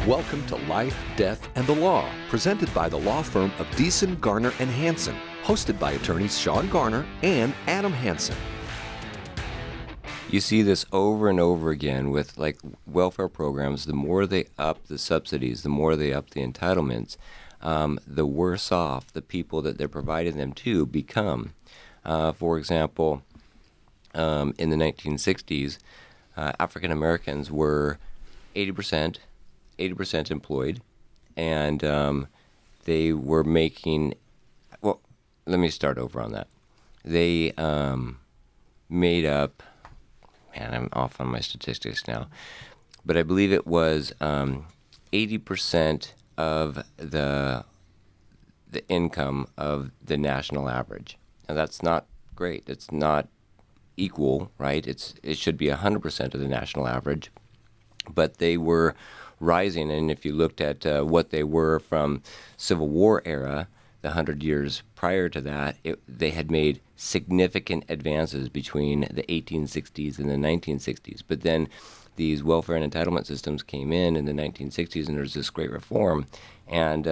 Welcome to Life, Death, and the Law, presented by the law firm of Deason, Garner, and Hansen, hosted by attorneys Sean Garner and Adam Hansen. You see this over and over again with like welfare programs. The more they up the subsidies, the more they up the entitlements, the worse off the people that they're providing them to become. For example, in the 1960s, African Americans were 80% employed, and they were making, well, let me start over on that. They made up, man, I'm off on my statistics now, but I believe it was 80% of the income of the national average. Now that's not great. It's not equal, right? It should be 100% of the national average, but they were rising, and if you looked at what they were from Civil War era, the 100 years prior to that, they had made significant advances between the 1860s and the 1960s. But then these welfare and entitlement systems came in the 1960s, and there's this great reform, and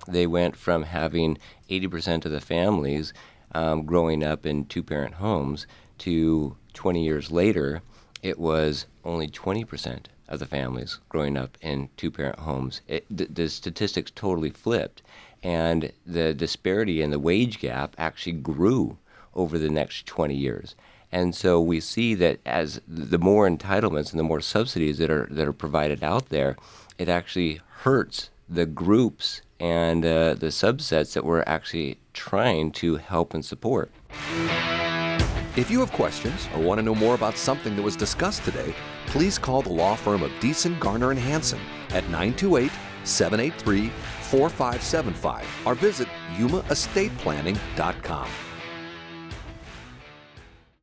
they went from having 80% of the families growing up in two-parent homes to 20 years later, it was only 20% of the families growing up in two-parent homes. The statistics totally flipped, and the disparity in the wage gap actually grew over the next 20 years. And so we see that as the more entitlements and the more subsidies that are provided out there, it actually hurts the groups and the subsets that we're actually trying to help and support. If you have questions or want to know more about something that was discussed today, please call the law firm of Deason, Garner, and Hansen at 928-783-4575 or visit yumaestateplanning.com.